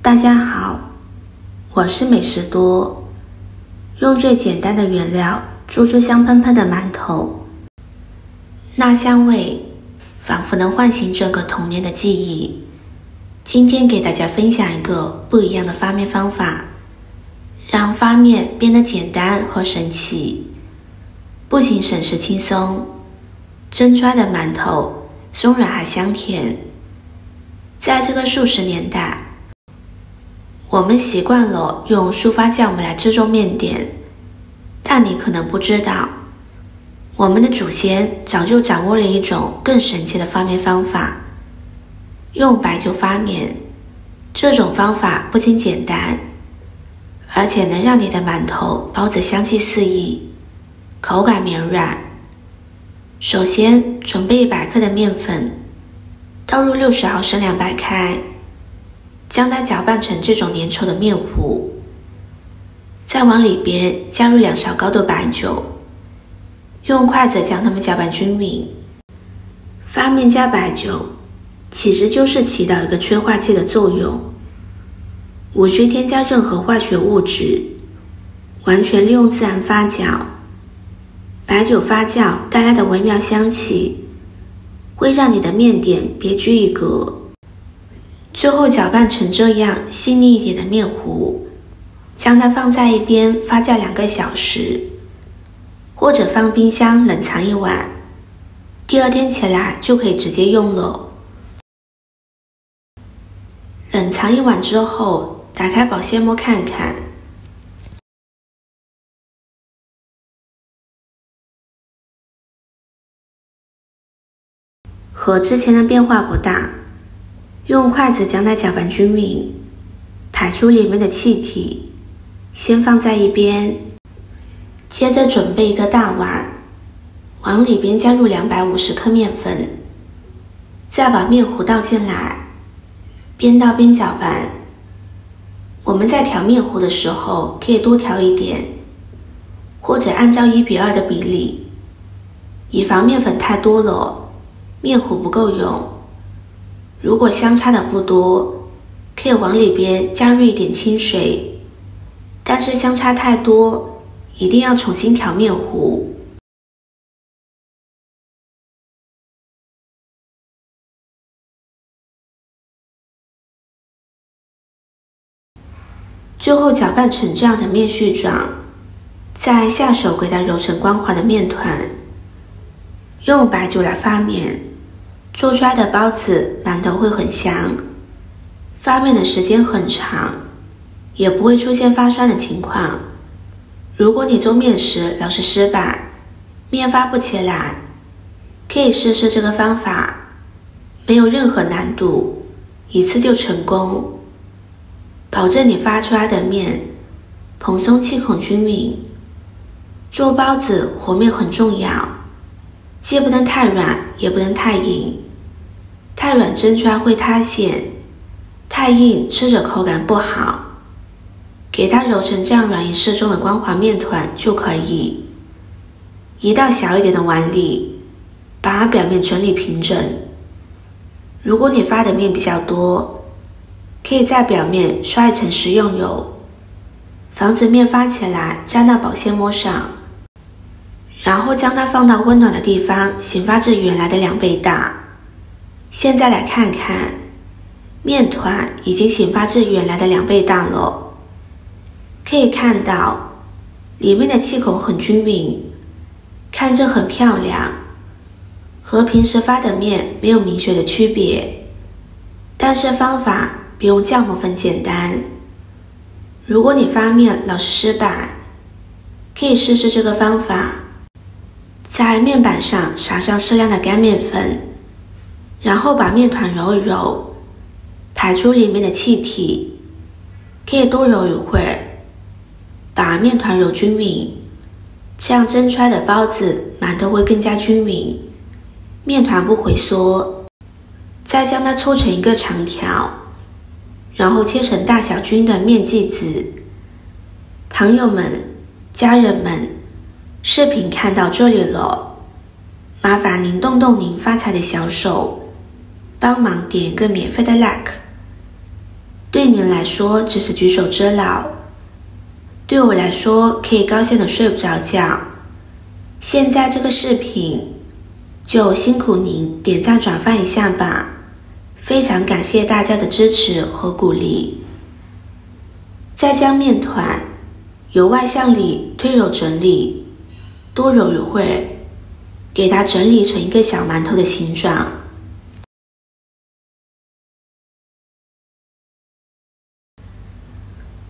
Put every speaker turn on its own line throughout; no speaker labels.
大家好，我是美食多，用最简单的原料做出香喷喷的馒头，那香味仿佛能唤醒整个童年的记忆。今天给大家分享一个不一样的发面方法，让发面变得简单和神奇，不仅省时轻松，蒸出来的馒头松软还香甜。在这个素食年代，我们习惯了用速发酵母来制作面点，但你可能不知道，我们的祖先早就掌握了一种更神奇的发面方法，用白酒发面。这种方法不仅简单，而且能让你的馒头、包子香气四溢，口感绵软。首先准备100克的面粉，倒入60毫升凉白开，将它搅拌成这种粘稠的面糊，再往里边加入2勺高度白酒，用筷子将它们搅拌均匀。发面加白酒其实就是起到一个催化剂的作用，无需添加任何化学物质，完全利用自然发酵。白酒发酵带来的微妙香气会让你的面点别具一格。最后搅拌成这样细腻一点的面糊，将它放在一边发酵2个小时，或者放冰箱冷藏1晚，第二天起来就可以直接用了。冷藏1晚之后，打开保鲜膜看看，和之前的变化不大。用筷子将它搅拌均匀，排出里面的气体，先放在一边。接着准备一个大碗，往里边加入250克面粉，再把面糊倒进来，边倒边搅拌。我们在调面糊的时候可以多调一点，或者按照1:2的比例，以防面粉太多了，面糊不够用。如果相差的不多，可以往里边加入一点清水，但是相差太多，一定要重新调面糊。最后搅拌成这样的面絮状，再下手给它揉成光滑的面团。用白酒来发面，做出来的包子、馒头会很香，发面的时间很长，也不会出现发酸的情况。如果你做面时老是失败，面发不起来，可以试试这个方法，没有任何难度，一次就成功，保证你发出来的面蓬松气孔均匀。做包子和面很重要，既不能太软，也不能太硬。太软蒸出来会塌陷，太硬吃着口感不好。给它揉成这样软硬适中的光滑面团就可以。移到小一点的碗里，把表面整理平整。如果你发的面比较多，可以在表面刷一层食用油，防止面发起来粘到保鲜膜上。然后将它放到温暖的地方醒发至原来的2倍大。现在来看看，面团已经醒发至原来的2倍大了。可以看到里面的气孔很均匀，看着很漂亮，和平时发的面没有明显的区别。但是方法比用酵母粉简单。如果你发面老是失败，可以试试这个方法。在面板上撒上适量的干面粉，然后把面团揉一揉，排出里面的气体，可以多揉一会儿，把面团揉均匀，这样蒸出来的包子、馒头会更加均匀，面团不回缩。再将它搓成一个长条，然后切成大小均的面剂子。朋友们、家人们，视频看到这里了，麻烦您动动您发财的小手，帮忙点一个免费的 like，对您来说只是举手之劳，对我来说可以高兴的睡不着觉。现在这个视频就辛苦您点赞转发一下吧，非常感谢大家的支持和鼓励。再将面团由外向里推揉整理，多揉一会儿，给它整理成一个小馒头的形状。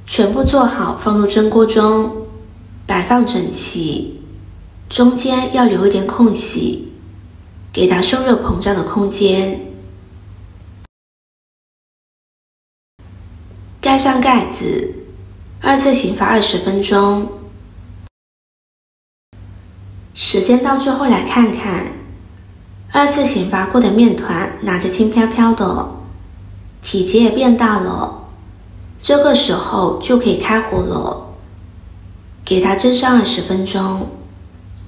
全部做好，放入蒸锅中，摆放整齐，中间要留一点空隙，给它受热膨胀的空间。盖上盖子，二次醒发20分钟。时间到之后来看看，二次醒发过的面团拿着轻飘飘的，体积也变大了。这个时候就可以开火了，给它蒸上20分钟。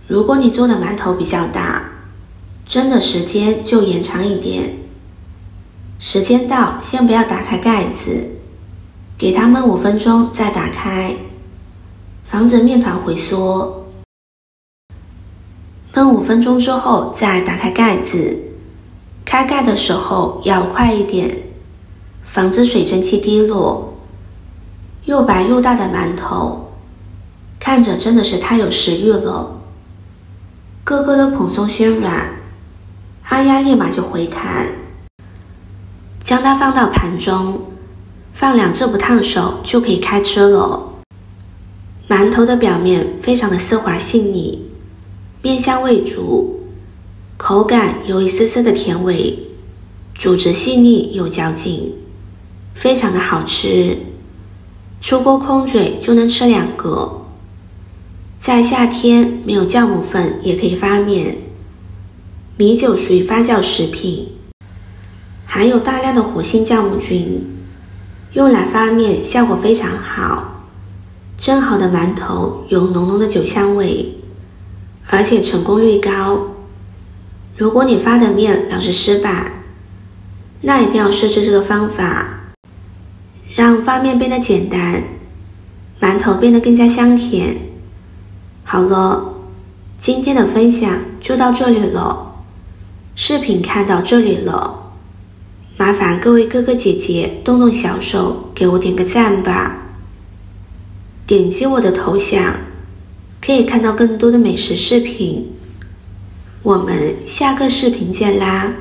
如果你做的馒头比较大，蒸的时间就延长一点。时间到，先不要打开盖子，给它焖5分钟再打开，防止面团回缩。焖5分钟之后再打开盖子，开盖的时候要快一点，防止水蒸气滴落。又白又大的馒头，看着真的是太有食欲了，个个都蓬松暄软，阿丫立马就回弹。将它放到盘中，放2次不烫手就可以开吃了。馒头的表面非常的丝滑细腻，面香味足，口感有一丝丝的甜味，组织细腻有嚼劲，非常的好吃。出锅空嘴就能吃2个。在夏天没有酵母粉也可以发面。米酒属于发酵食品，含有大量的活性酵母菌，用来发面效果非常好。蒸好的馒头有浓浓的酒香味，而且成功率高。如果你发的面老是失败，那一定要试试这个方法，让发面变得简单，馒头变得更加香甜。好了，今天的分享就到这里了。视频看到这里了，麻烦各位哥哥姐姐动动小手给我点个赞吧。点击我的头像，可以看到更多的美食视频。我们下个视频见啦！